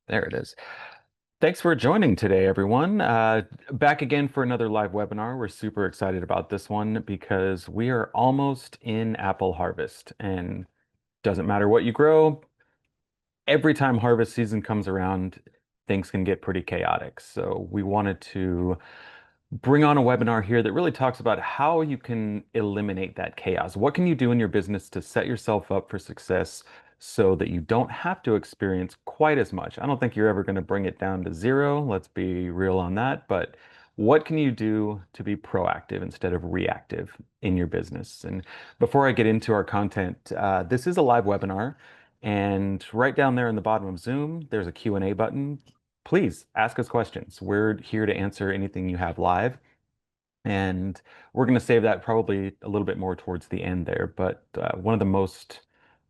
There it is. Thanks for joining today, everyone. Back again for another live webinar. We're super excited about this one because we are almost in apple harvest, and doesn't matter what you grow, every time harvest season comes around, things can get pretty chaotic. So we wanted to bring on a webinar here that really talks about how you can eliminate that chaos. What can you do in your business to set yourself up for success so that you don't have to experience quite as much? I don't think you're ever going to bring it down to zero. Let's be real on that. But what can you do to be proactive instead of reactive in your business? And before I get into our content, this is a live webinar. And right down there in the bottom of Zoom, there's a Q&A button. Please ask us questions. We're here to answer anything you have live. And we're going to save that probably a little bit more towards the end there. But one of the most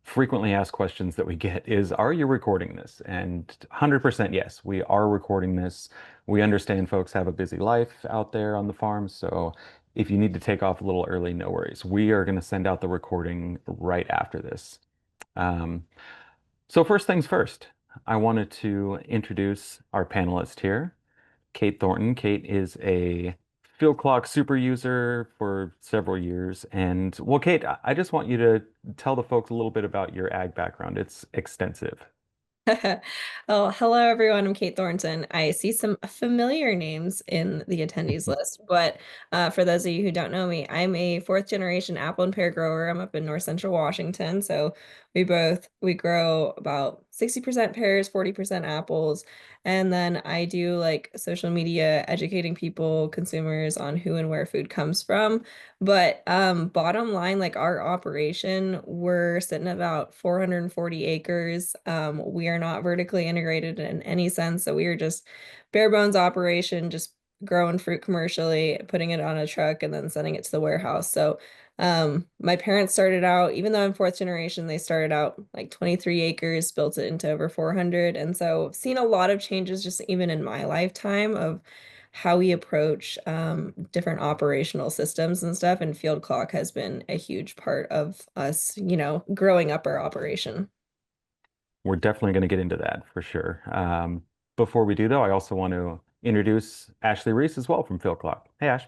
frequently asked questions that we get is, are you recording this? And 100% yes, we are recording this. We understand folks have a busy life out there on the farm. So if you need to take off a little early, no worries. We are going to send out the recording right after this. Um, so first things first, I wanted to introduce our panelist here, Kait Thornton. Kait is a FieldClock super user for several years. And well, Kait, I just want you to tell the folks a little bit about your ag background. It's extensive. Oh, hello everyone. I'm Kait Thornton. I see some familiar names in the attendees list, but for those of you who don't know me, I'm a fourth generation apple and pear grower. I'm up in North Central Washington, so we grow about 60% pears, 40% apples, and then I do like social media, educating people, consumers on who and where food comes from. But bottom line, like our operation, we're sitting at about 440 acres. We are not vertically integrated in any sense, so we are just bare bones operation, just growing fruit commercially, putting it on a truck, and then sending it to the warehouse. So my parents started out, even though I'm fourth generation, they started out like 23 acres, built it into over 400. And so I've seen a lot of changes just even in my lifetime of how we approach different operational systems and stuff. And FieldClock has been a huge part of us, growing up our operation. We're definitely going to get into that for sure. Before we do, though, I also want to introduce Ashley Reese as well from FieldClock. Hey, Ash.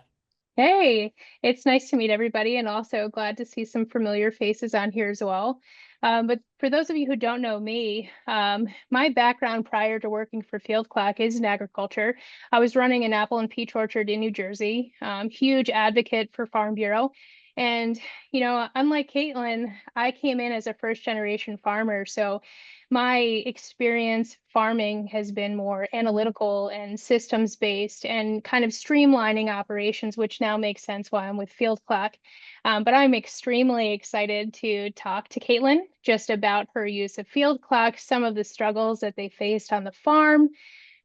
Hey, it's nice to meet everybody and also glad to see some familiar faces on here as well. But for those of you who don't know me, my background prior to working for FieldClock is in agriculture. I was running an apple and peach orchard in New Jersey, huge advocate for Farm Bureau. And, unlike Caitlin, I came in as a first generation farmer. So my experience farming has been more analytical and systems based and kind of streamlining operations, which now makes sense why I'm with FieldClock. But I'm extremely excited to talk to Caitlin just about her use of FieldClock, some of the struggles that they faced on the farm,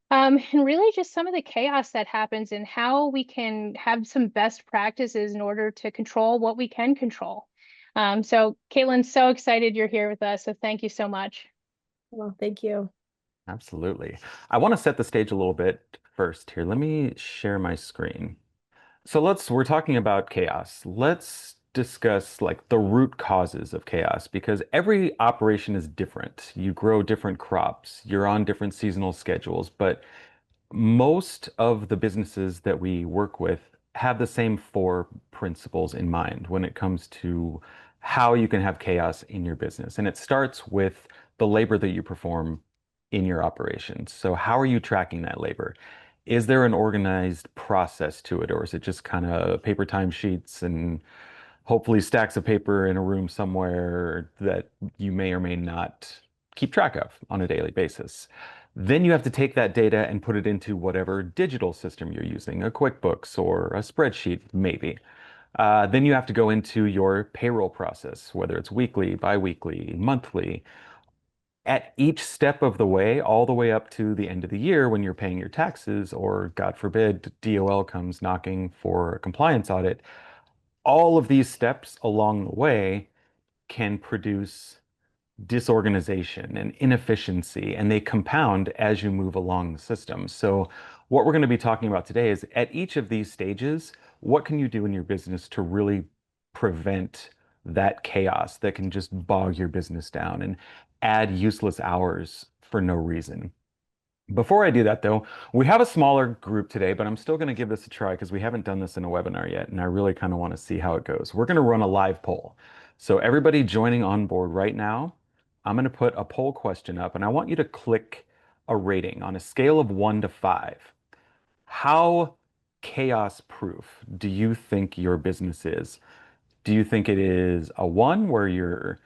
and really just some of the chaos that happens and how we can have some best practices in order to control what we can control. So Caitlin, so excited you're here with us. So thank you so much. Well, thank you. Absolutely. I want to set the stage a little bit first here. Let me share my screen. So we're talking about chaos. Let's discuss like the root causes of chaos because every operation is different. You grow different crops, you're on different seasonal schedules, but most of the businesses that we work with have the same four principles in mind when it comes to how you can have chaos in your business. And it starts with the labor that you perform in your operations. So, how are you tracking that labor? Is there an organized process to it, or is it just kind of paper timesheets and hopefully stacks of paper in a room somewhere that you may or may not keep track of on a daily basis? Then you have to take that data and put it into whatever digital system you're using, a QuickBooks or a spreadsheet, maybe. Then you have to go into your payroll process, whether it's weekly, biweekly, monthly. At each step of the way, all the way up to the end of the year when you're paying your taxes, or God forbid, DOL comes knocking for a compliance audit, all of these steps along the way can produce disorganization and inefficiency, and they compound as you move along the system. So, what we're going to be talking about today is at each of these stages, what can you do in your business to really prevent that chaos that can just bog your business down and add useless hours for no reason? Before I do that, though, we have a smaller group today, but I'm still going to give this a try because we haven't done this in a webinar yet, and I really kind of want to see how it goes. We're going to run a live poll. So everybody joining on board right now, I'm going to put a poll question up, and I want you to click a rating on a scale of 1 to 5. How chaos proof do you think your business is? Do you think it is a 1 where you're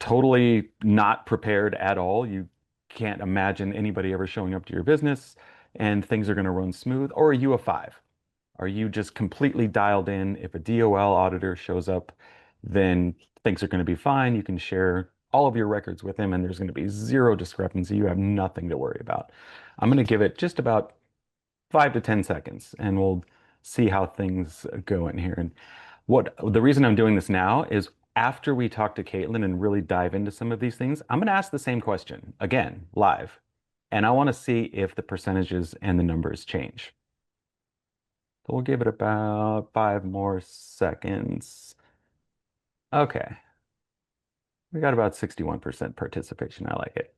totally not prepared at all? You can't imagine anybody ever showing up to your business and things are going to run smooth? Or are you a 5? Are you just completely dialed in? If a DOL auditor shows up, then things are going to be fine. You can share all of your records with him and there's going to be zero discrepancy. You have nothing to worry about. I'm going to give it just about 5 to 10 seconds and we'll see how things go in here. And what the reason I'm doing this now is after we talk to Caitlin and really dive into some of these things, I'm going to ask the same question again, live. And I want to see if the percentages and the numbers change. So we'll give it about 5 more seconds. Okay. We got about 61% participation. I like it.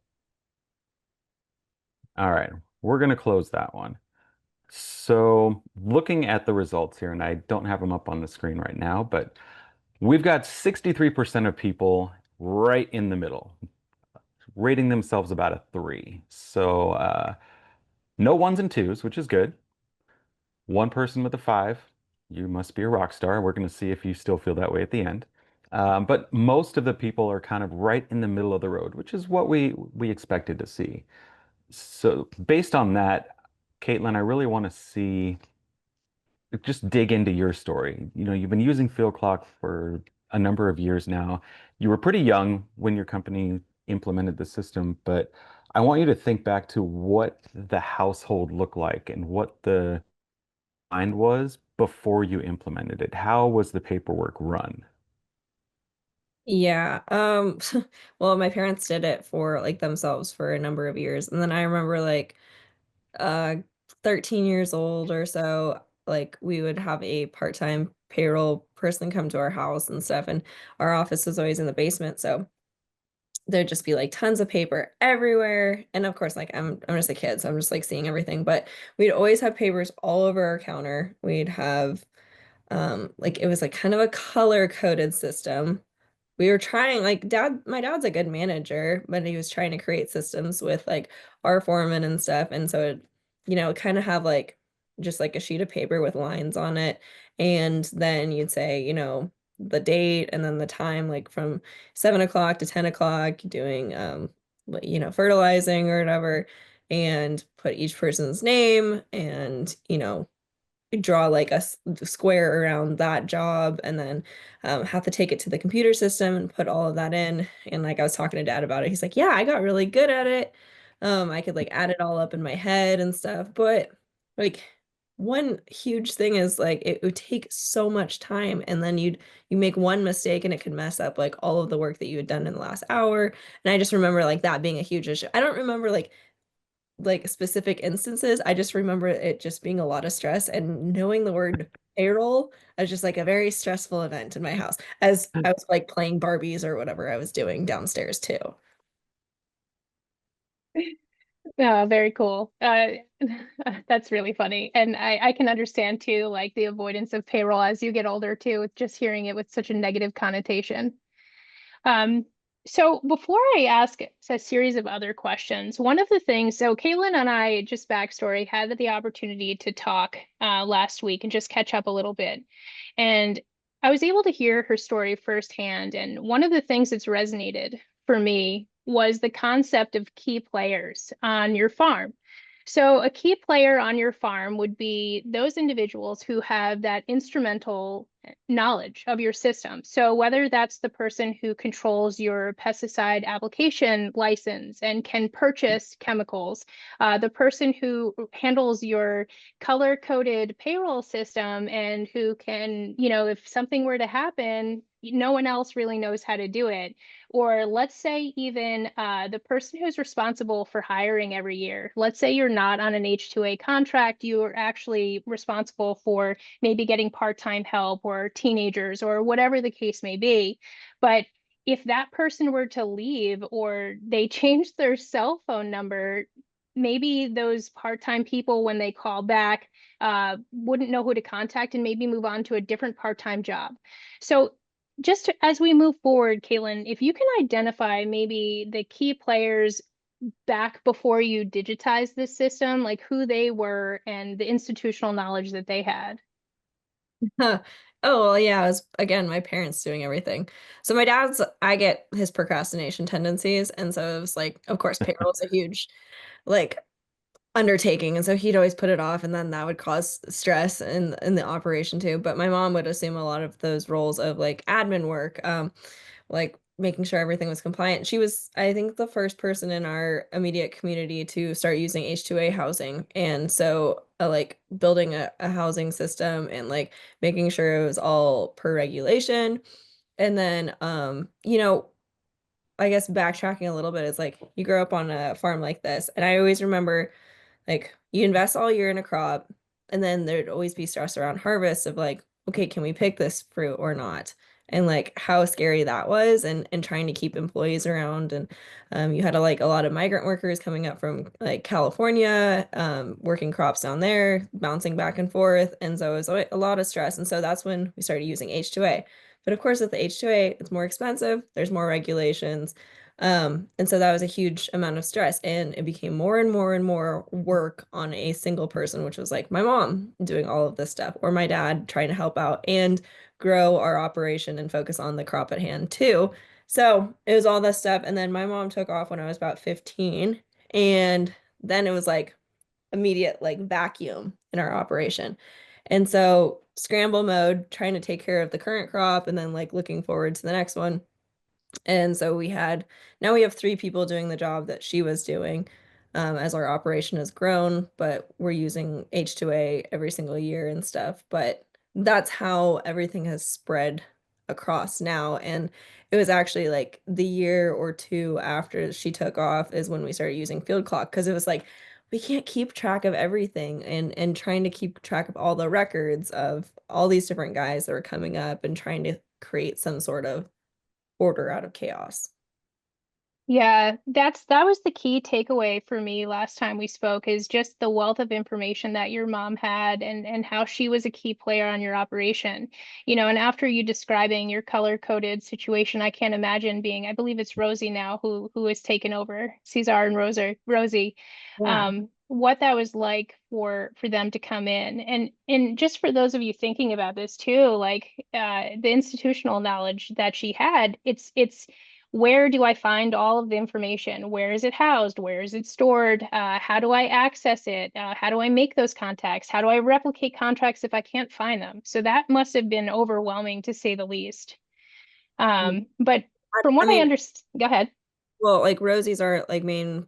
All right. We're going to close that one. So looking at the results here, and I don't have them up on the screen right now, but we've got 63% of people right in the middle, rating themselves about a 3. So no 1s and 2s, which is good. One person with a 5, you must be a rock star. We're going to see if you still feel that way at the end. But most of the people are kind of right in the middle of the road, which is what we expected to see. So based on that, Caitlin, I really want to see just dig into your story. You know, you've been using FieldClock for a number of years now. You were pretty young when your company implemented the system, but I want you to think back to what the household looked like and what the mind was before you implemented it. How was the paperwork run? Yeah. Well, my parents did it for like themselves for a number of years. And then I remember like uh 13 years old or so, like we would have a part-time payroll person come to our house and stuff, and our office was always in the basement. So there'd just be like tons of paper everywhere. And of course, like I'm just a kid, so I'm just like seeing everything. But we'd always have papers all over our counter. We'd have like it was like kind of a color coded system. We were trying, like my dad's a good manager, but he was trying to create systems with like our foreman and stuff. And so it, kind of have like just like a sheet of paper with lines on it. And then you'd say, the date and then the time, like from 7 o'clock to 10 o'clock, doing fertilizing or whatever, and put each person's name and, draw like a square around that job, and then have to take it to the computer system and put all of that in. And like I was talking to dad about it, he's like, yeah, I got really good at it. I could like add it all up in my head and stuff. But like one huge thing is like it would take so much time, and then you make one mistake and it could mess up like all of the work that you had done in the last hour. And I just remember like that being a huge issue. I don't remember like specific instances. I just remember it just being a lot of stress, and knowing the word payroll as just like a very stressful event in my house as I was like playing Barbies or whatever I was doing downstairs too. Yeah, very cool. That's really funny. And I can understand too, like the avoidance of payroll as you get older too, with just hearing it with such a negative connotation. Um, so before I ask a series of other questions, one of the things, so Caitlin and I, just backstory, had the opportunity to talk last week and just catch up a little bit. And I was able to hear her story firsthand. And one of the things that's resonated for me was the concept of key players on your farm. So a key player on your farm would be those individuals who have that instrumental knowledge of your system. So whether that's the person who controls your pesticide application license and can purchase chemicals, the person who handles your color-coded payroll system and who can, if something were to happen, no one else really knows how to do it. Or let's say even the person who's responsible for hiring every year. Let's say you're not on an H-2A contract, you are actually responsible for maybe getting part-time help or teenagers or whatever the case may be. But if that person were to leave or they changed their cell phone number, maybe those part-time people, when they call back, wouldn't know who to contact and maybe move on to a different part-time job. So as we move forward, Caitlin, if you can identify maybe the key players back before you digitize this system, like who they were and the institutional knowledge that they had. Huh. Oh, well, yeah, it was again my parents doing everything. So my dad's, I get his procrastination tendencies, and so it was like, of course, payroll is a huge like undertaking, and so he'd always put it off, and then that would cause stress in the operation too. But my mom would assume a lot of those roles of like admin work, like making sure everything was compliant. She was, I think, the first person in our immediate community to start using H2A housing. And so, like building a housing system and like making sure it was all per regulation. And then, I guess backtracking a little bit is like you grow up on a farm like this. And I always remember like you invest all year in a crop, and then there'd always be stress around harvest of like, okay, can we pick this fruit or not? And like how scary that was, and trying to keep employees around. And you had like a lot of migrant workers coming up from like California, working crops down there, bouncing back and forth. And so it was a lot of stress. And so that's when we started using H2A. But of course, with the H2A, it's more expensive, there's more regulations. And so that was a huge amount of stress, and it became more and more and more work on a single person, which was like my mom doing all of this stuff, or my dad trying to help out and grow our operation and focus on the crop at hand too. So it was all this stuff. And then my mom took off when I was about 15, and then it was like immediate like vacuum in our operation. And so scramble mode, trying to take care of the current crop and then like looking forward to the next one. And so now we have three people doing the job that she was doing, as our operation has grown, but we're using H2A every single year and stuff. But that's how everything has spread across now. And it was actually like the year or two after she took off is when we started using FieldClock, because it was like we can't keep track of everything, and trying to keep track of all the records of all these different guys that are coming up and trying to create some sort of order out of chaos. Yeah, that was the key takeaway for me last time we spoke, is just the wealth of information that your mom had, and how she was a key player on your operation. And after you describing your color-coded situation, I can't imagine being, I believe it's Rosie now who has taken over, Cesar and Rosie, Yeah. what that was like for them to come in. And just for those of you thinking about this too, like the institutional knowledge that she had, it's where do I find all of the information? Where is it housed? Where is it stored? How do I access it? How do I make those contacts? How do I replicate contracts if I can't find them? So that must have been overwhelming, to say the least. But from I what I mean, understand, go ahead. well, like Rosie's our like main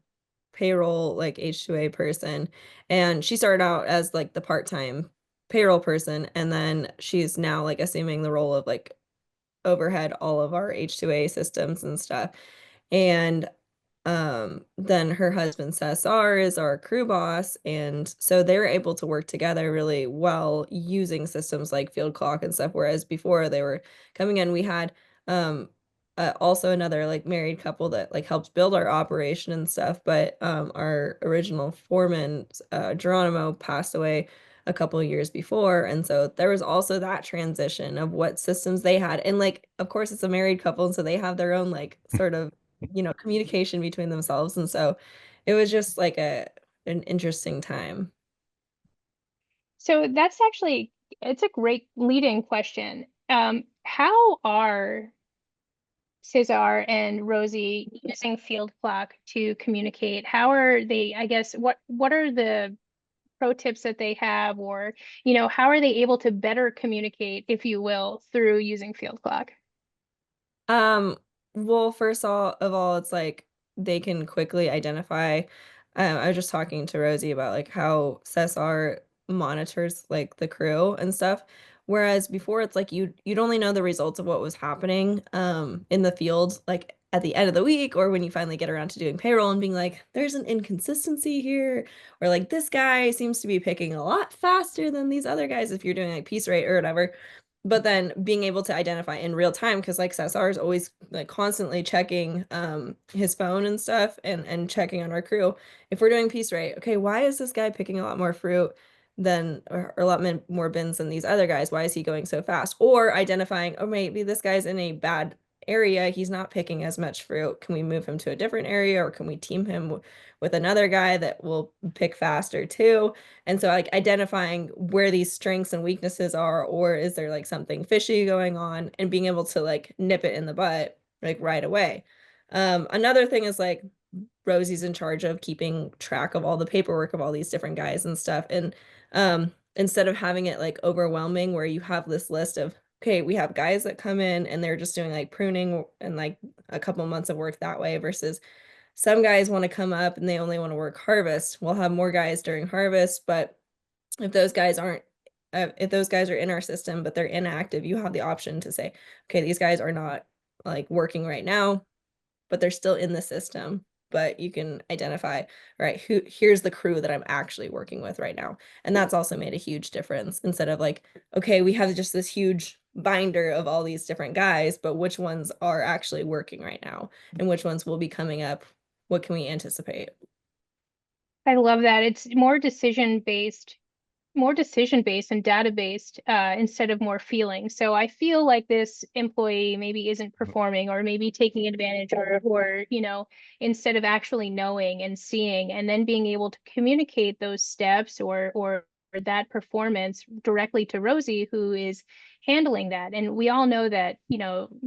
payroll like H2A person, and she started out as like the part-time payroll person, and then she's now like assuming the role of like overhead all of our H2A systems and stuff. And then her husband Cesar is our crew boss, and so they were able to work together really well using systems like FieldClock and stuff, whereas before they were coming in, we had um also another like married couple that like helped build our operation and stuff. But our original foreman, Geronimo, passed away a couple of years before, and so there was also that transition of what systems they had. And like of course it's a married couple, and so they have their own like sort of communication between themselves. And so it was just like an interesting time. So that's actually, it's a great leading question. How are Cesar and Rosie using FieldClock to communicate? How are they, I guess, what are the pro tips that they have, or, how are they able to better communicate, if you will, through using FieldClock? Um, well, of all, it's like they can quickly identify. I was just talking to Rosie about like how Cesar monitors like the crew and stuff. Whereas before it's like you'd only know the results of what was happening in the field like at the end of the week, or when you finally get around to doing payroll and being like, there's an inconsistency here, or like this guy seems to be picking a lot faster than these other guys if you're doing like piece rate or whatever. but then being able to identify in real time, because like SSR is always like constantly checking his phone and stuff and checking on our crew. If we're doing piece rate, okay, why is this guy picking a lot more fruit than or a lot more bins than these other guys? Why is he going so fast? Or identifying, oh, maybe this guy's in a bad area, he's not picking as much fruit. Can we move him to a different area, or can we team him with another guy that will pick faster too? And so like identifying where these strengths and weaknesses are, or is there like something fishy going on, and being able to like nip it in the butt like right away. Another thing is like Rosie's in charge of keeping track of all the paperwork of all these different guys and stuff. And instead of having it like overwhelming where you have this list of, okay, we have guys that come in and they're just doing like pruning and like a couple months of work that way, versus some guys want to come up and they only want to work harvest. We'll have more guys during harvest, but if those guys aren't, if those guys are in our system but they're inactive, you have the option to say, okay, these guys are not like working right now, but they're still in the system. But you can identify, right, here's the crew that I'm actually working with right now. And that's also made a huge difference, instead of like, okay, we have just this huge binder of all these different guys, but which ones are actually working right now and which ones will be coming up? What can we anticipate? I love that. It's more decision based and data based instead of more feeling. So I feel like this employee maybe isn't performing or maybe taking advantage or instead of actually knowing and seeing and then being able to communicate those steps or that performance directly to Rosie, who is handling that. And we all know that,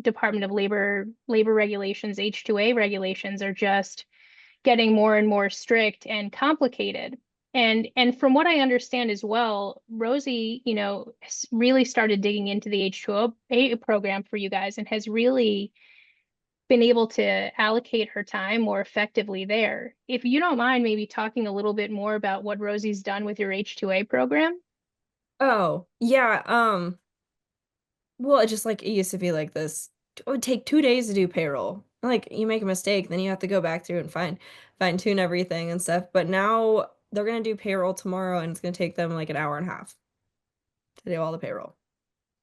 Department of labor regulations, H-2A regulations are just getting more and more strict and complicated. And from what I understand as well, Rosie, really started digging into the H2A program for you guys and has really been able to allocate her time more effectively there. If you don't mind maybe talking a little bit more about what Rosie's done with your H2A program. Oh, yeah. Well, it just like it used to be like this. It would take 2 days to do payroll. Like you make a mistake, then you have to go back through and fine tune everything and stuff. But now they're gonna do payroll tomorrow, and it's gonna take them like an hour and a half to do all the payroll,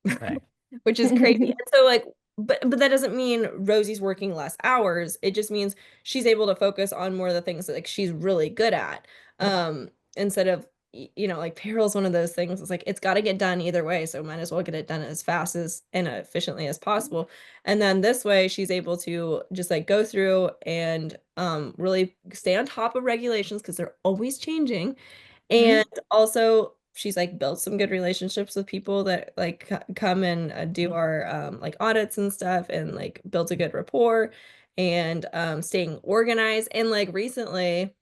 Dang. which is crazy. And so like, but that doesn't mean Rosie's working less hours. It just means she's able to focus on more of the things that like she's really good at. Instead of like payroll is one of those things. It's like it's got to get done either way, so might as well get it done as fast as and efficiently as possible. And then this way, she's able to just like go through and really stay on top of regulations because they're always changing. And also, she's like built some good relationships with people that like come and do our like audits and stuff, and like built a good rapport, and staying organized. And like recently,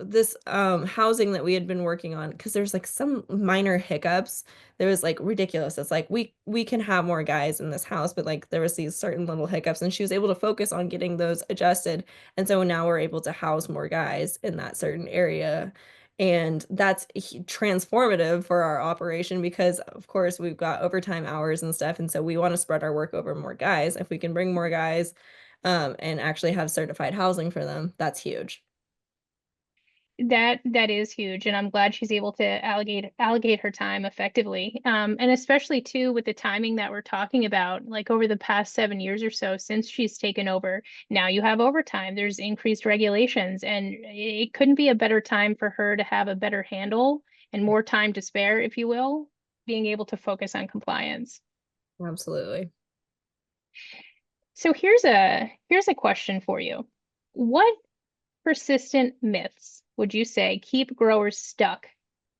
this housing that we had been working on, because there's like some minor hiccups. There was like ridiculous. It's like we can have more guys in this house, but like there was these certain little hiccups, and she was able to focus on getting those adjusted. And so now we're able to house more guys in that certain area. And that's transformative for our operation, because of course we've got overtime hours and stuff. And so we want to spread our work over more guys. If we can bring more guys and actually have certified housing for them, that's huge. That is huge, and I'm glad she's able to allocate her time effectively. And especially too with the timing that we're talking about, like over the past 7 years or so since she's taken over, now you have overtime, there's increased regulations, and it couldn't be a better time for her to have a better handle and more time to spare, if you will, being able to focus on compliance. Absolutely. So here's a question for you. What persistent myths would you say keep growers stuck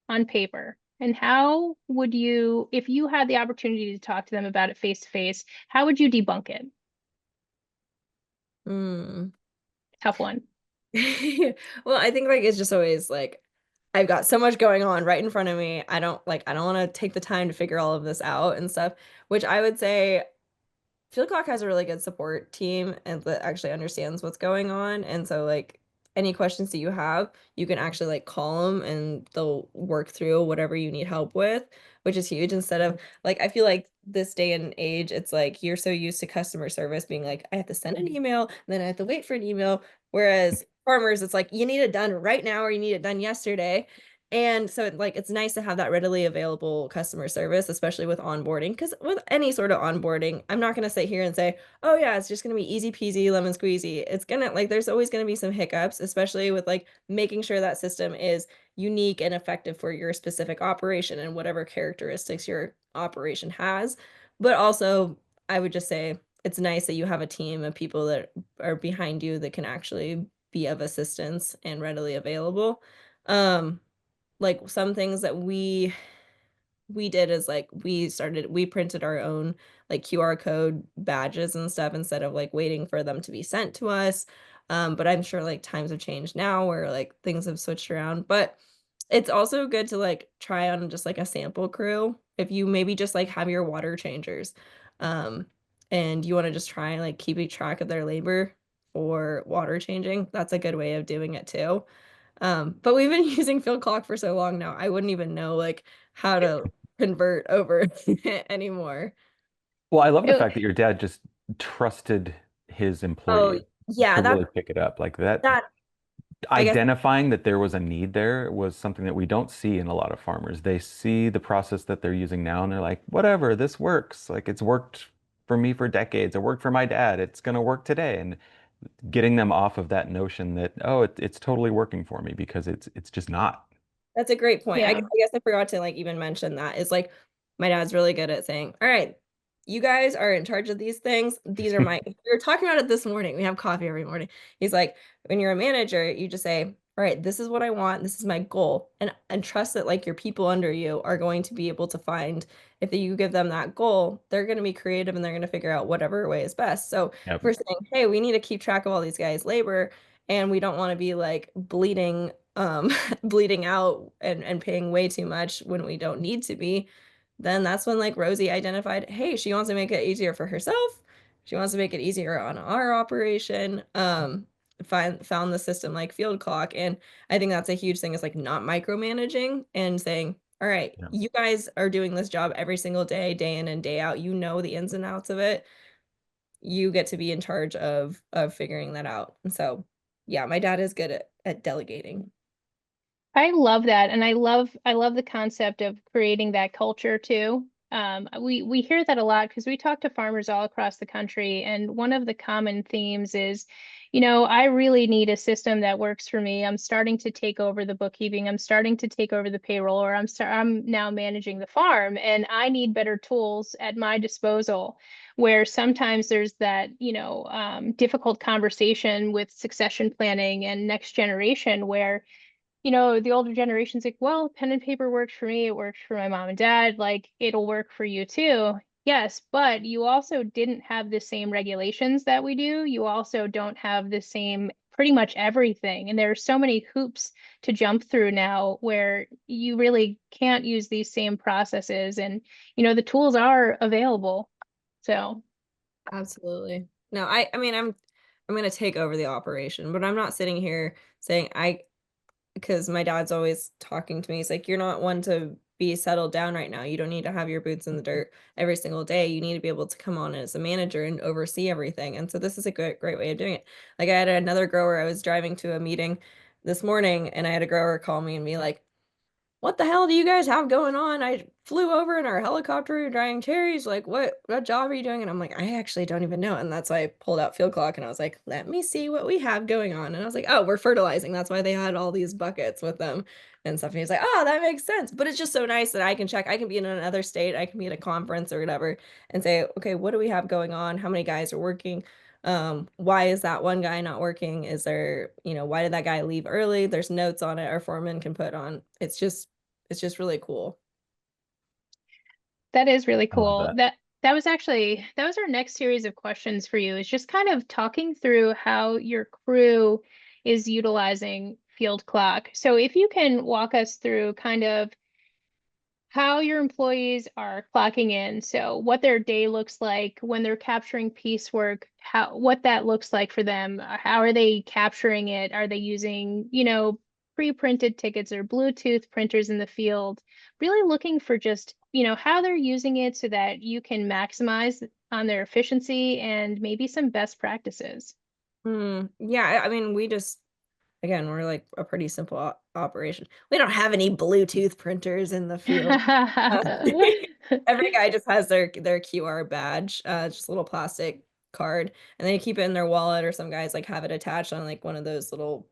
on paper? And how would you, if you had the opportunity to talk to them about it face to face, how would you debunk it? Mm. Tough one. Well, I think like it's just always like I've got so much going on right in front of me. I don't want to take the time to figure all of this out and stuff, which I would say FieldClock has a really good support team and that actually understands what's going on. And so like any questions that you have, you can actually like call them and they'll work through whatever you need help with, which is huge. Instead of like, I feel like this day and age, it's like you're so used to customer service being like, I have to send an email, and then I have to wait for an email. Whereas farmers, it's like you need it done right now or you need it done yesterday. And so like it's nice to have that readily available customer service, especially with onboarding. Because with any sort of onboarding, I'm not gonna sit here and say, oh yeah, it's just gonna be easy peasy, lemon squeezy. It's gonna like there's always gonna be some hiccups, especially with like making sure that system is unique and effective for your specific operation and whatever characteristics your operation has. But also, I would just say it's nice that you have a team of people that are behind you that can actually be of assistance and readily available. Um, like some things that we did is like we printed our own like QR code badges and stuff instead of like waiting for them to be sent to us. But I'm sure like times have changed now where like things have switched around. But it's also good to like try on just like a sample crew if you maybe just like have your water changers. Um, and you want to just try and like keeping track of their labor for water changing. That's a good way of doing it too. But we've been using FieldClock for so long now, I wouldn't even know like how to convert over anymore. Well, I love the It- fact that your dad just trusted his Oh, employees yeah, to really pick it up. Like that, that I guess identifying that there was a need there was something that we don't see in a lot of farmers. They see the process that they're using now and they're like, whatever, this works. Like it's worked for me for decades. It worked for my dad. It's going to work today. And getting them off of that notion that, oh, it's totally working for me because it's just not. That's a great point. I yeah. guess I forgot to like even mention that is like my dad's really good at saying, all right, you guys are in charge of these things. These are my, we were talking about it this morning. We have coffee every morning. He's like, when you're a manager, you just say, all right, this is what I want. This is my goal. And trust that like your people under you are going to be able to find if you give them that goal, they're going to be creative and they're going to figure out whatever way is best. So if Yep. we're saying, hey, we need to keep track of all these guys' labor and we don't want to be like bleeding bleeding out and paying way too much when we don't need to be, then that's when like Rosie identified, hey, she wants to make it easier for herself. She wants to make it easier on our operation. Found the system like FieldClock. And I think that's a huge thing is like not micromanaging and saying, all right, Yeah. you guys are doing this job every single day, day in and day out. You know the ins and outs of it. You get to be in charge of figuring that out. And so yeah, my dad is good at delegating. I love that, and I love the concept of creating that culture too. We hear that a lot because we talk to farmers all across the country, and one of the common themes is, I really need a system that works for me. I'm starting to take over the bookkeeping. I'm starting to take over the payroll, or I'm now managing the farm, and I need better tools at my disposal. Where sometimes there's that, difficult conversation with succession planning and next generation where the older generation's like, well, pen and paper works for me. It works for my mom and dad. Like, it'll work for you too. Yes, but you also didn't have the same regulations that we do. You also don't have the same pretty much everything. And there are so many hoops to jump through now where you really can't use these same processes. And, the tools are available. So Absolutely. No, I mean I'm gonna take over the operation, but I'm not sitting here saying I because my dad's always talking to me. He's like, you're not one to be settled down right now. You don't need to have your boots in the dirt every single day. You need to be able to come on as a manager and oversee everything. And so this is a great way of doing it. Like I had another grower, I was driving to a meeting this morning and I had a grower call me and be like, what the hell do you guys have going on? I flew over in our helicopter drying cherries. Like, what job are you doing? And I'm like, I actually don't even know. And that's why I pulled out FieldClock and I was like, let me see what we have going on. And I was like, oh, we're fertilizing. That's why they had all these buckets with them and stuff. And he's like, oh, that makes sense. But it's just so nice that I can check. I can be in another state. I can be at a conference or whatever and say, okay, what do we have going on? How many guys are working? Why is that one guy not working? Is there, why did that guy leave early? There's notes on it our foreman can put on. It's just really cool. that is really I love cool. that. That was our next series of questions for you, is just kind of talking through how your crew is utilizing FieldClock. So if you can walk us through kind of how your employees are clocking in, so what their day looks like when they're capturing piecework, what that looks like for them. How are they capturing it? Are they using, pre-printed tickets or Bluetooth printers in the field? Really looking for just, how they're using it so that you can maximize on their efficiency and maybe some best practices. Yeah, I mean, again, we're like a pretty simple operation. We don't have any Bluetooth printers in the field. Uh, every guy just has their QR badge, just a little plastic card, and they keep it in their wallet, or some guys like have it attached on like one of those little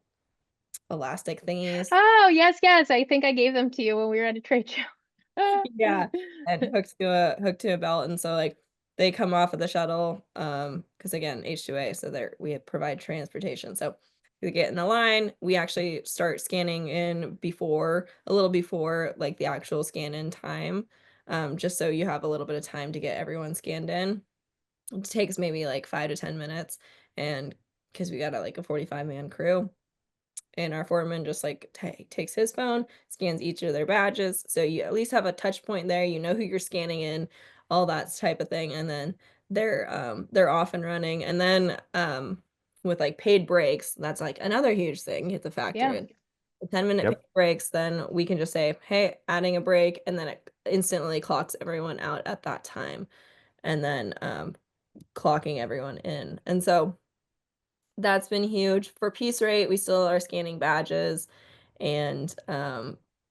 elastic thingies. Oh, yes, yes. I think I gave them to you when we were at a trade show. Yeah, and hooked to a belt, and so like they come off of the shuttle, because again, H2A, so we provide transportation. So we get in the line, we actually start scanning in before, a little before like the actual scan in time, just so you have a little bit of time to get everyone scanned in. It takes maybe like 5 to 10 minutes, and because we got like a 45-man crew, and our foreman just like takes his phone, scans each of their badges, so you at least have a touch point there, you know who you're scanning in, all that type of thing, and then they're off and running. And then with like paid breaks, that's like another huge thing you have to factor Yeah. in. The 10-minute paid Yep. breaks, then we can just say, hey, adding a break, and then it instantly clocks everyone out at that time, and then clocking everyone in. And so that's been huge. For piece rate, we still are scanning badges, and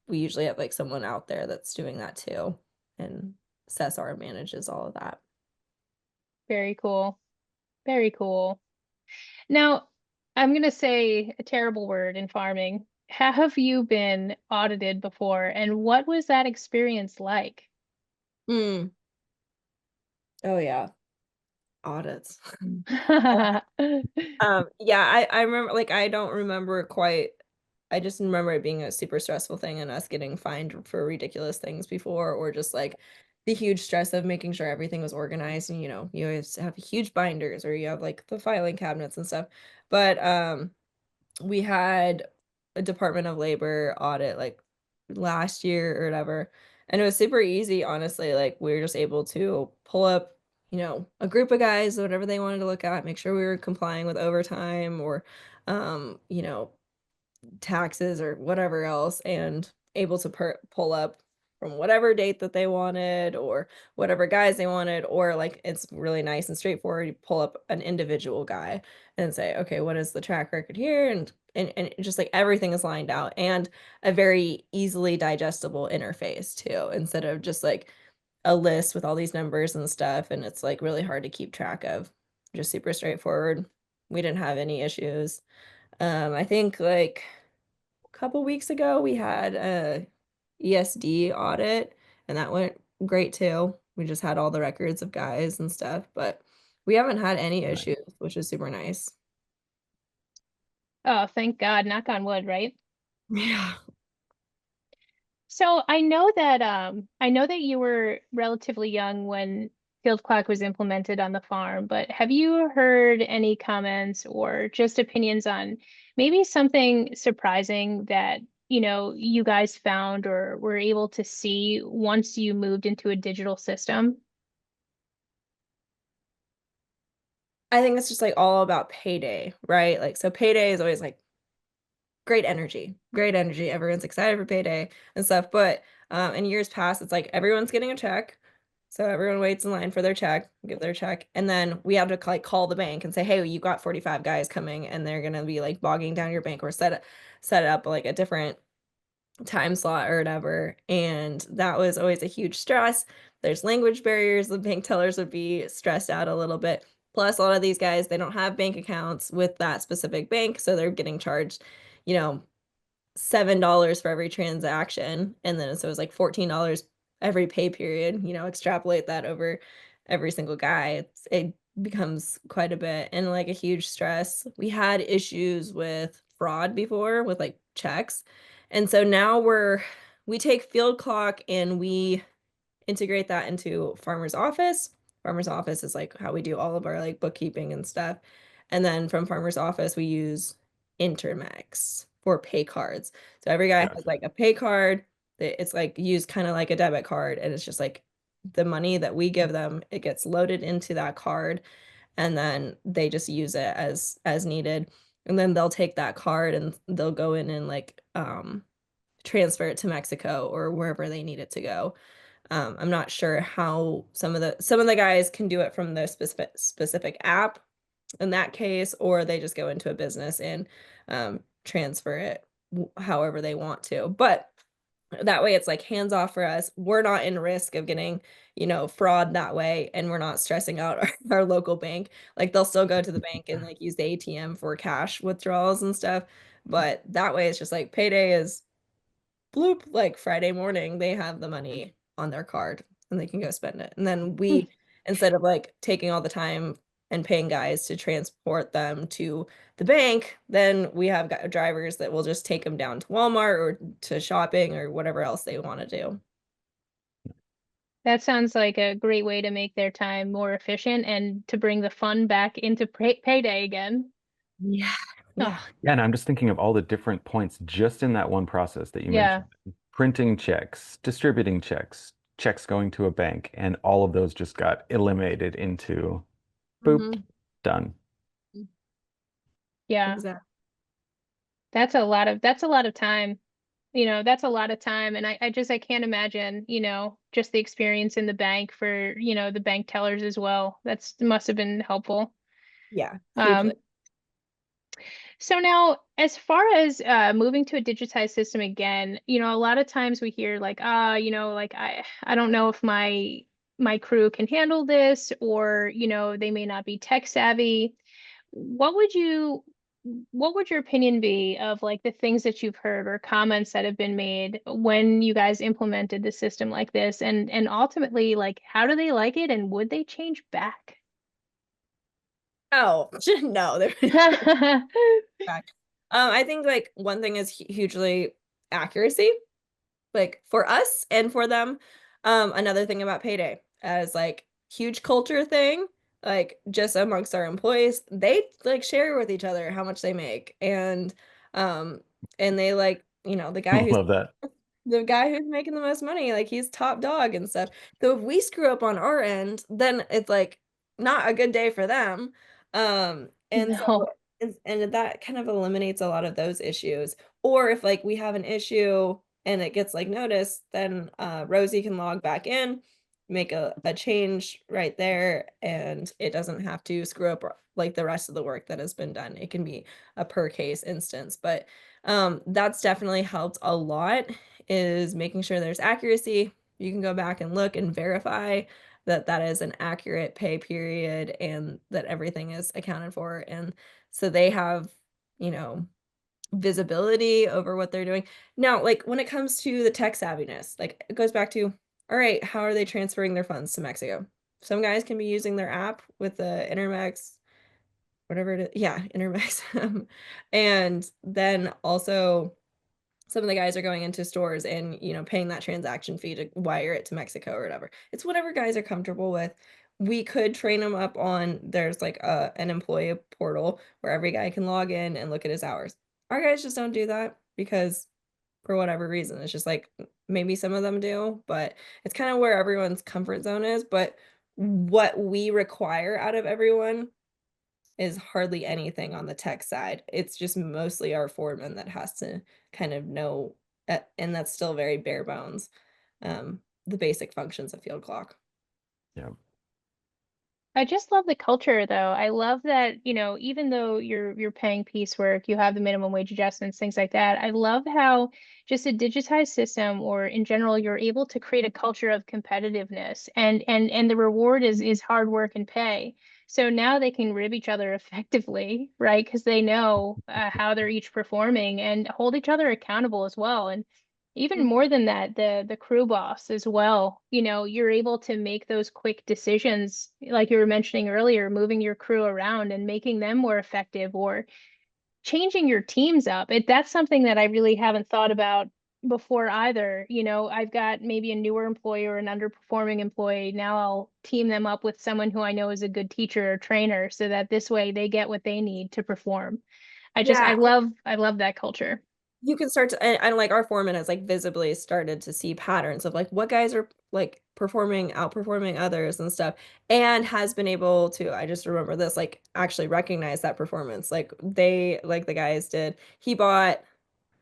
we usually have like someone out there that's doing that too, and Cesar manages all of that. Very cool. Very cool. Now, I'm going to say a terrible word in farming. Have you been audited before, and what was that experience like? Hmm. Oh yeah, audits. Yeah, I remember, like, I don't remember quite. I just remember it being a super stressful thing, and us getting fined for ridiculous things before, or just like the huge stress of making sure everything was organized, and you always have huge binders, or you have like the filing cabinets and stuff. But we had a Department of Labor audit like last year or whatever, and it was super easy, honestly. Like, we were just able to pull up, a group of guys, whatever they wanted to look at, make sure we were complying with overtime, or um, you know, taxes or whatever else, and able to pull up from whatever date that they wanted, or whatever guys they wanted, or like it's really nice and straightforward. You pull up an individual guy and say, okay, what is the track record here? And just like everything is lined out, and a very easily digestible interface too, instead of just like a list with all these numbers and stuff, and it's like really hard to keep track of. Just super straightforward. We didn't have any issues. I think like a couple weeks ago we had a ESD audit, and that went great too. We just had all the records of guys and stuff, but we haven't had any Nice. issues, which is super nice. Oh, thank God, knock on wood, right? Yeah. So I know that you were relatively young when FieldClock was implemented on the farm, but have you heard any comments or just opinions on maybe something surprising that, you guys found or were able to see once you moved into a digital system? I think it's just like all about payday, right? Like, so payday is always like great energy, great energy. Everyone's excited for payday and stuff. But in years past, it's like everyone's getting a check. So everyone waits in line for their check, get their check. And then we have to like call the bank and say, hey, you got 45 guys coming, and they're gonna be like bogging down your bank, or set up like a different time slot or whatever. And that was always a huge stress. There's language barriers. The bank tellers would be stressed out a little bit. Plus, a lot of these guys, they don't have bank accounts with that specific bank, so they're getting charged, you know, $7 for every transaction. And then so it was like $14 every pay period. Extrapolate that over every single guy. It becomes quite a bit, and like a huge stress. We had issues with fraud before with like checks. And so now we take FieldClock and we integrate that into Farmer's Office. Farmer's Office is like how we do all of our like bookkeeping and stuff. And then from Farmer's Office, we use Intermex for pay cards. So every guy has Gotcha. like a pay card. It's like used kind of like a debit card, and it's just like the money that we give them, it gets loaded into that card, and then they just use it as needed. And then they'll take that card and they'll go in and like transfer it to Mexico or wherever they need it to go. I'm not sure how some of the guys can do it from the specific app in that case, or they just go into a business and transfer it however they want to. But that way it's like hands off for us. We're not in risk of getting, fraud that way, and we're not stressing out our local bank. Like they'll still go to the bank and like use the ATM for cash withdrawals and stuff. But that way it's just like payday is bloop, like Friday morning, they have the money on their card and they can go spend it. And then we, instead of like taking all the time and paying guys to transport them to the bank, then we have drivers that will just take them down to Walmart or to shopping or whatever else they want to do. That sounds like a great way to make their time more efficient and to bring the fun back into payday again. Yeah. Yeah. Oh, Yeah, and I'm just thinking of all the different points just in that one process that you yeah. mentioned. Printing checks, distributing checks, checks going to a bank, and all of those just got eliminated into boop, Mhm. done. Yeah. Exactly. That's a lot of time. That's a lot of time. And I can't imagine, just the experience in the bank for, the bank tellers as well. Must have been helpful. Yeah. Hugely. Um, So now, as far as moving to a digitized system again, a lot of times we hear like, like I don't know if my crew can handle this, or they may not be tech savvy. What would you, what would your opinion be of like the things that you've heard or comments that have been made when you guys implemented the system like this, and ultimately like how do they like it, and would they change back? Oh, no. Back. I think like one thing is hugely accuracy, like for us and for them. Another thing about payday as like huge culture thing, like just amongst our employees, they like share with each other how much they make. Um and they like, Love that. the guy who's making the most money, like he's top dog and stuff. So if we screw up on our end, then it's like not a good day for them. And so No. and that kind of eliminates a lot of those issues. Or if like we have an issue and it gets like noticed, then Rosie can log back in, make a change right there, and it doesn't have to screw up like the rest of the work that has been done. It can be a per case instance, but that's definitely helped a lot, is making sure there's accuracy. You can go back and look and verify that that is an accurate pay period and that everything is accounted for. And so they have, you know, visibility over what they're doing. Now, like when it comes to the tech savviness, like it goes back to, all right, how are they transferring their funds to Mexico? Some guys can be using their app with the Intermex, whatever it is. Yeah, Intermex. And then also some of the guys are going into stores and, paying that transaction fee to wire it to Mexico or whatever. It's whatever guys are comfortable with. We could train them up on, there's like an employee portal where every guy can log in and look at his hours. Our guys just don't do that because for whatever reason, it's just like maybe some of them do, but it's kind of where everyone's comfort zone is. But what we require out of everyone is hardly anything on the tech side. It's just mostly our foreman that has to kind of know, and that's still very bare bones, the basic functions of FieldClock. Yeah. I just love the culture though. I love that, even though you're paying piecework, you have the minimum wage adjustments, things like that. I love how just a digitized system or in general, you're able to create a culture of competitiveness, and the reward is hard work and pay. So now they can rib each other effectively, right? Because they know how they're each performing and hold each other accountable as well. And even Mhm. more than that, the crew boss as well. You're able to make those quick decisions, like you were mentioning earlier, moving your crew around and making them more effective, or changing your teams up. That's something that I really haven't thought about before either. I've got maybe a newer employee or an underperforming employee. Now I'll team them up with someone who I know is a good teacher or trainer, so that this way they get what they need to perform. I Yeah, love that culture. you can start to, and like our foreman has like visibly started to see patterns of like what guys are like performing, outperforming others and stuff, and has been able to, I just remember this, like actually recognize that performance. Like like the guys did. He bought,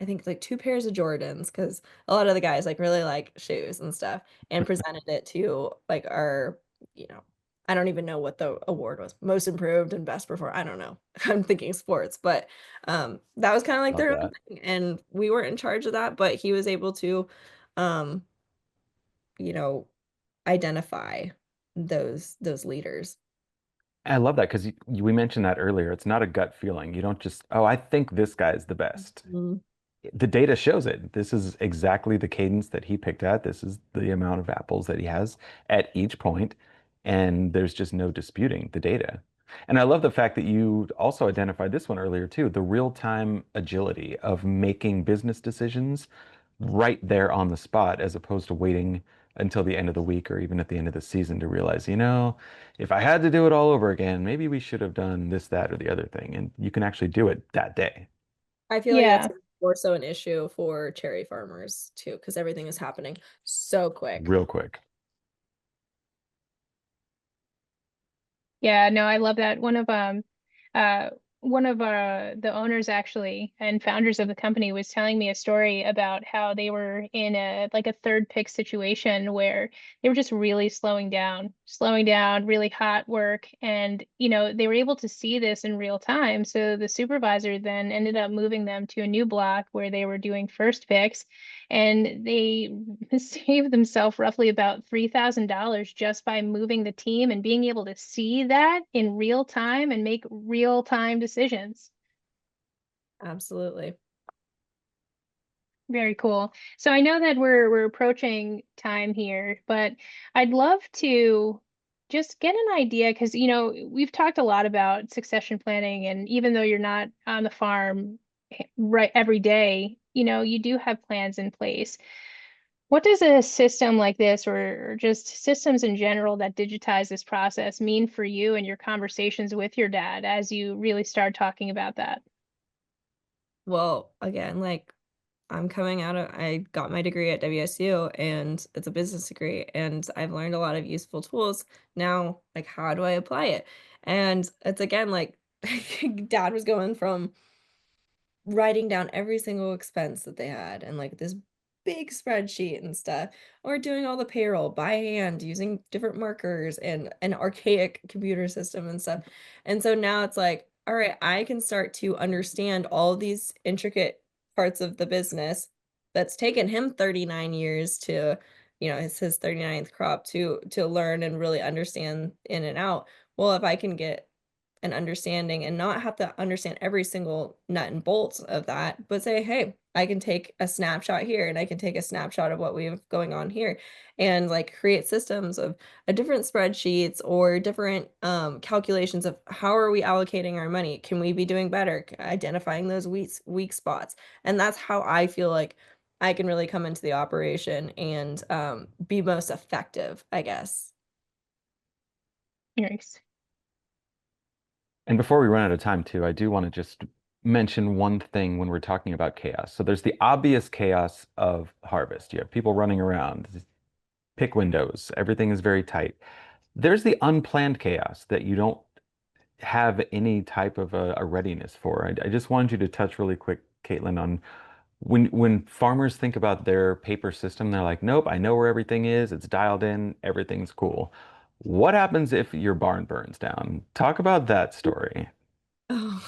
I think like two pairs of Jordans because a lot of the guys like really like shoes and stuff, and presented it to like our, you know, I don't even know what the award was. Most improved and best performer. I don't know. I'm thinking sports, but that was kind of like Love their own that. thing. And we weren't in charge of that, but he was able to um, you know, identify those leaders. I love that because we mentioned that earlier. It's not a gut feeling. You don't just, oh, I think this guy's the best. Mhm. The data shows it. This is exactly the cadence that he picked at. This is the amount of apples that he has at each point, and there's just no disputing the data. And I love the fact that you also identified this one earlier too, the real-time agility of making business decisions right there on the spot, as opposed to waiting until the end of the week or even at the end of the season to realize, if I had to do it all over again, maybe we should have done this, that, or the other thing. And you can actually do it that day, I feel like that's Yeah. more so an issue for cherry farmers too, because everything is happening so quick. real quick. Yeah, no, I love that. Uh one of the owners actually and founders of the company was telling me a story about how they were in a like a third pick situation where they were just really slowing down, really hot work. And, they were able to see this in real time. So the supervisor then ended up moving them to a new block where they were doing first picks, and they saved themselves roughly about $3,000 just by moving the team and being able to see that in real time and make real time decisions. Absolutely. Very cool. So I know that we're approaching time here, but I'd love to just get an idea because we've talked a lot about succession planning, and even though you're not on the farm right every day, you do have plans in place. What does a system like this, or just systems in general that digitize this process, mean for you and your conversations with your dad as you really start talking about that? Well, again, like I got my degree at WSU and it's a business degree and I've learned a lot of useful tools. Now, like, how do I apply it? And it's again like dad was going from writing down every single expense that they had and like this big spreadsheet and stuff, or doing all the payroll by hand using different markers and an archaic computer system and stuff. And so now it's like, all right, I can start to understand all these intricate parts of the business that's taken him 39 years to, it's his 39th crop to learn and really understand in and out. Well, if I can get and understanding and not have to understand every single nut and bolt of that, but say, hey, I can take a snapshot here and I can take a snapshot of what we have going on here and like create systems of a different spreadsheets or different calculations of how are we allocating our money? Can we be doing better? Identifying those weak spots. And that's how I feel like I can really come into the operation and be most effective, I guess. Nice. And before we run out of time, too, I do want to just mention one thing when we're talking about chaos. So there's the obvious chaos of harvest. You have people running around, pick windows, everything is very tight. There's the unplanned chaos that you don't have any type of a readiness for. I just wanted you to touch really quick, Caitlin, on when farmers think about their paper system, they're like, nope, I know where everything is, it's dialed in, everything's cool. What happens if your barn burns down? Talk about that story. Oh.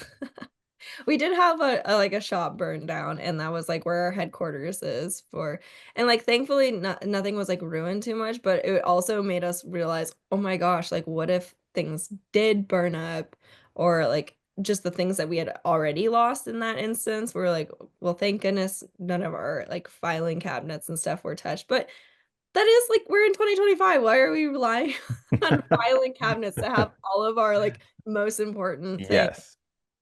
We did have like a shop burned down and that was like where our headquarters is for, and like thankfully nothing was like ruined too much, but it also made us realize, oh my gosh, like what if things did burn up, or like just the things that we had already lost in that instance. We're like, well, thank goodness none of our like filing cabinets and stuff were touched. But that is like we're in 2025. Why are we relying on filing cabinets to have all of our like most important things Yes.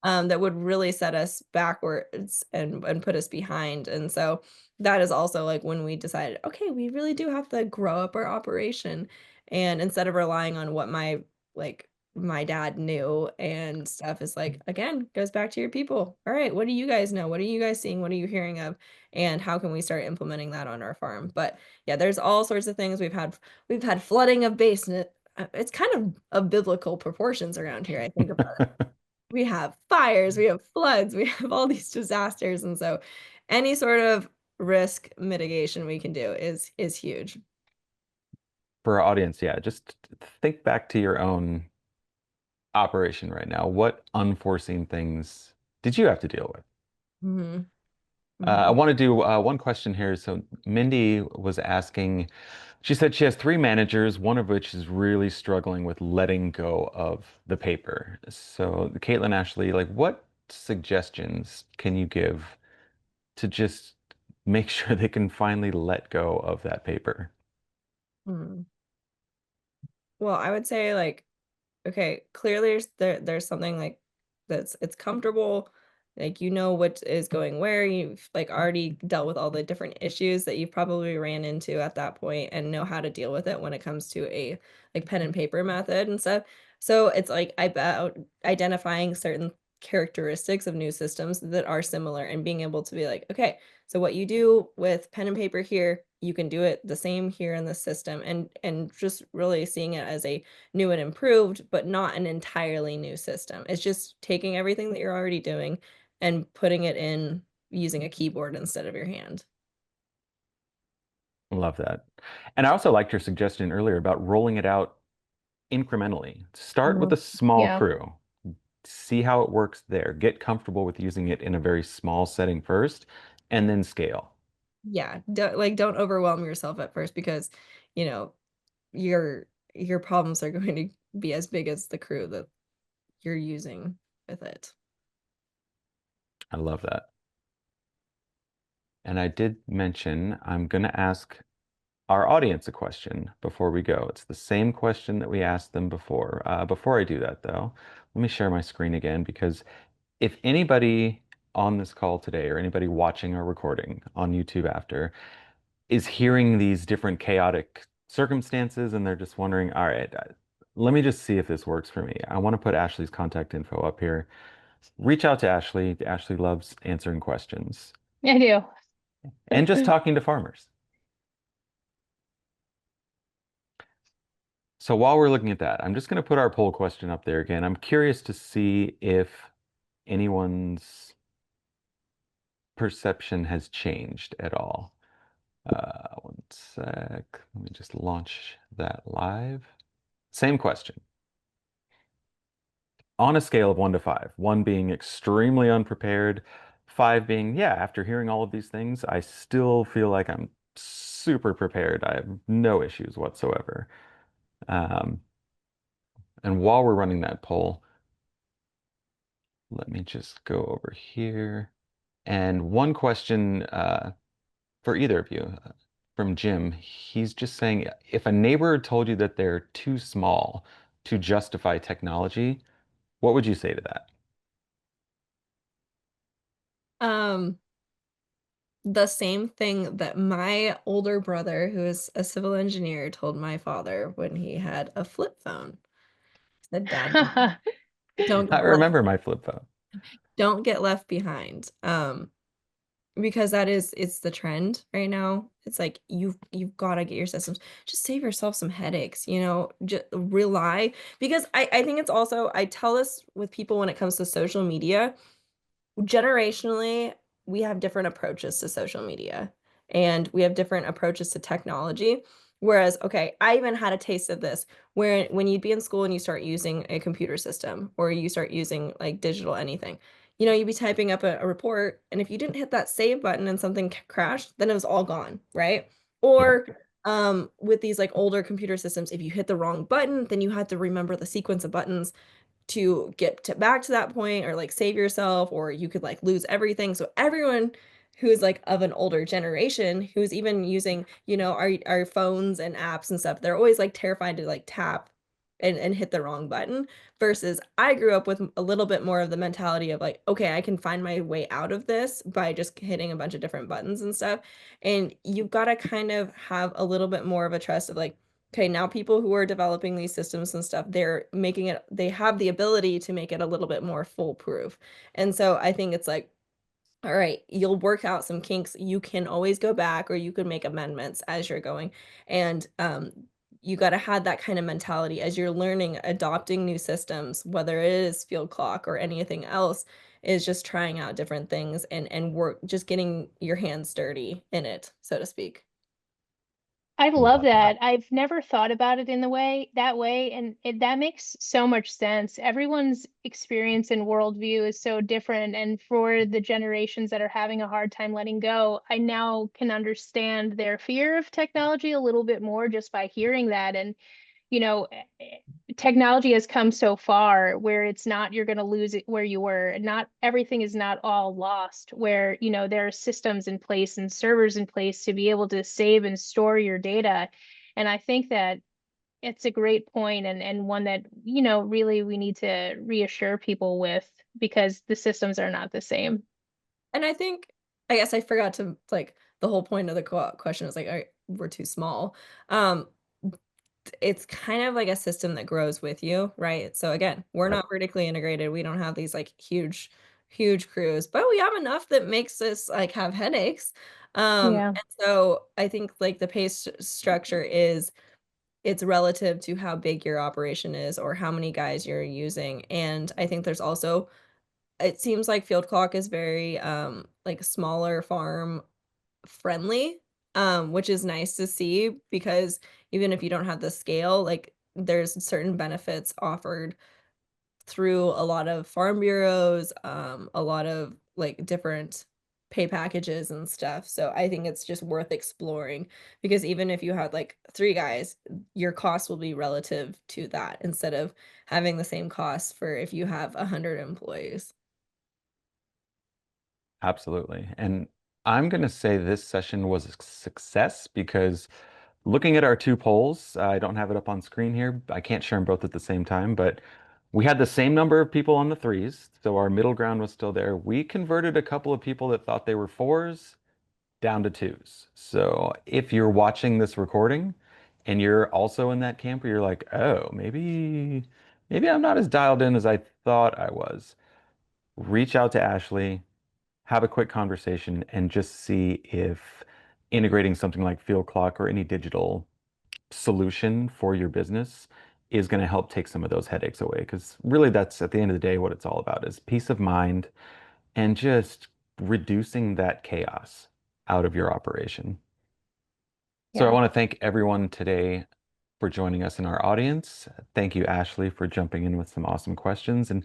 that would really set us backwards and put us behind. And so that is also like when we decided, okay, we really do have to grow up our operation. And instead of relying on what like my dad knew and stuff, is like, again, goes back to your people. All right, what do you guys know? What are you guys seeing? What are you hearing of? And how can we start implementing that on our farm? But yeah, there's all sorts of things. We've had flooding of basement. It's kind of biblical proportions around here, I think about it. We have fires, we have floods, we have all these disasters. And so any sort of risk mitigation we can do is huge. for our audience, yeah, just think back to your own operation right now. What unforeseen things did you have to deal with? Hmm. I Hmm. want to do one question here. So Mindy was asking, she said she has three managers, one of which is really struggling with letting go of the paper. So Caitlin, Ashley, like what suggestions can you give to just make sure they can finally let go of that paper? Hmm. Well, I would say like, okay, clearly there's something like that's it's comfortable, like you know what is going where, you've like already dealt with all the different issues that you've probably ran into at that point and know how to deal with it when it comes to a like pen and paper method and stuff. So it's like about identifying certain characteristics of new systems that are similar and being able to be like, okay, so what you do with pen and paper here, you can do it the same here in the system, and just really seeing it as a new and improved, but not an entirely new system. It's just taking everything that you're already doing and putting it in using a keyboard instead of your hand. Love that. And I also liked your suggestion earlier about rolling it out incrementally. Start with Mhm. a small Yeah. crew. See how it works there. Get comfortable with using it in a very small setting first, and then scale. Yeah, don't overwhelm yourself at first because, you know, your problems are going to be as big as the crew that you're using with it. I love that. And I did mention I'm going to ask our audience a question before we go. It's the same question that we asked them before. Before I do that, though, let me share my screen again because if anybody on this call today or anybody watching our recording on YouTube after is hearing these different chaotic circumstances and they're just wondering, all right, let me just see if this works for me. I want to put Ashley's contact info up here. Reach out to Ashley. Ashley loves answering questions I do. and just talking to farmers. So while we're looking at that, I'm just going to put our poll question up there again. I'm curious to see if anyone's perception has changed at all. One sec. Let me just launch that live. Same question. On a scale of 1 to 5, 1 being extremely unprepared, 5 being, yeah, after hearing all of these things, I still feel like I'm super prepared. I have no issues whatsoever. Um, and while we're running that poll, let me just go over here. And one question for either of you from Jim, he's just saying if a neighbor told you that they're too small to justify technology, what would you say to that? Um, the same thing that my older brother, who is a civil engineer, told my father when he had a flip phone. He said, Dad, don't I get left remember my flip phone. don't get left behind. Because that is it's the trend right now. It's like you've got to get your systems. Just save yourself some headaches, you know, just rely because I think it's also I tell this with people when it comes to social media generationally, we have different approaches to social media and we have different approaches to technology. Whereas, okay, I even had a taste of this where when you'd be in school and you start using a computer system or you start using like digital anything, you know, you'd be typing up a report. And if you didn't hit that save button and something crashed, then it was all gone, right? Yep. Or with these like older computer systems, if you hit the wrong button, then you had to remember the sequence of buttons to get back to that point or like save yourself or you could like lose everything. So everyone who's like of an older generation who's even using, you know, our phones and apps and stuff, they're always like terrified to like tap and hit the wrong button versus I grew up with a little bit more of the mentality of like, okay, I can find my way out of this by just hitting a bunch of different buttons and stuff. And you've got to kind of have a little bit more of a trust of like, okay, now people who are developing these systems and stuff, they're making it, they have the ability to make it a little bit more foolproof. And so I think it's like, all right, you'll work out some kinks. You can always go back or you can make amendments as you're going. And you got to have that kind of mentality as you're learning, adopting new systems, whether it is FieldClock or anything else, is just trying out different things and work, just getting your hands dirty in it, so to speak. I love Love that. that. I've never thought about it in that way, and that makes so much sense. Everyone's experience and worldview is so different, and for the generations that are having a hard time letting go, I now can understand their fear of technology a little bit more just by hearing that. And you know, technology has come so far where it's not you're going to lose it where you were. Not everything is not all lost, where, there are systems in place and servers in place to be able to save and store your data. And I think that it's a great point, and one that, really we need to reassure people with, because the systems are not the same. And I guess I forgot to like the whole point of the question was like, we're too small. Um, it's kind of like a system that grows with you, right? So again, we're Yep. not vertically integrated. We don't have these like huge crews, but we have enough that makes us like have headaches. Yeah. And so I think like the pay structure is it's relative to how big your operation is or how many guys you're using. And I think there's also it seems like FieldClock is very like smaller farm friendly, which is nice to see because even if you don't have the scale, like there's certain benefits offered through a lot of farm bureaus, a lot of like different pay packages and stuff. So I think it's just worth exploring because even if you had like three guys, your cost will be relative to that instead of having the same cost for if you have 100 employees. Absolutely. And I'm going to say this session was a success because looking at our two polls, I don't have it up on screen here. I can't share them both at the same time, but we had the same number of people on the threes. So our middle ground was still there. We converted a couple of people that thought they were fours down to twos. So if you're watching this recording and you're also in that camp where you're like, oh, maybe I'm not as dialed in as I thought I was, reach out to Ashley, have a quick conversation, and just see if integrating something like FieldClock or any digital solution for your business is going to help take some of those headaches away. Because really, that's at the end of the day what it's all about is peace of mind and just reducing that chaos out of your operation. So I Yeah. want to thank everyone today for joining us in our audience. Thank you, Ashley, for jumping in with some awesome questions. And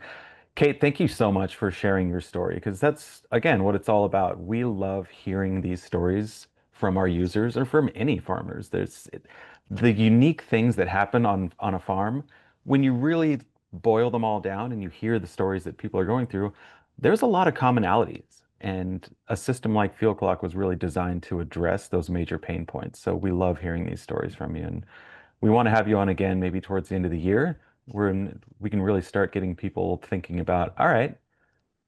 Kait, thank you so much for sharing your story because that's, again, what it's all about. We love hearing these stories from our users or from any farmers. The unique things that happen on a farm, when you really boil them all down and you hear the stories that people are going through, there's a lot of commonalities. And a system like FieldClock was really designed to address those major pain points. So we love hearing these stories from you. And we want to have you on again maybe towards the end of the year. We can really start getting people thinking about, all right,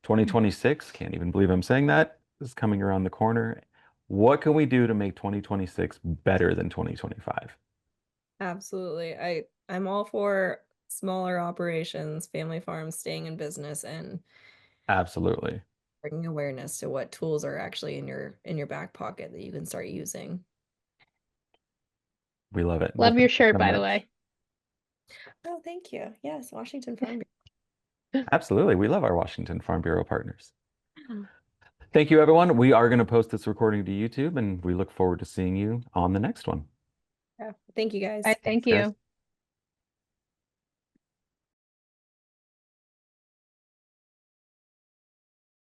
2026, can't even believe I'm saying that, is coming around the corner. What can we do to make 2026 better than 2025? Absolutely. I'm all for smaller operations, family farms staying in business and Absolutely. bringing awareness to what tools are actually in your back pocket that you can start using. We love it. Well, Love your thank you shirt, so by the much. way. Oh, thank you. Yes, Washington Farm Absolutely. We love our Washington Farm Bureau partners. Bureau. Thank you, everyone. We are going to post this recording to YouTube, and we look forward to seeing you on the next one. Yeah. Thank you I guys. thank Thanks, guys. you.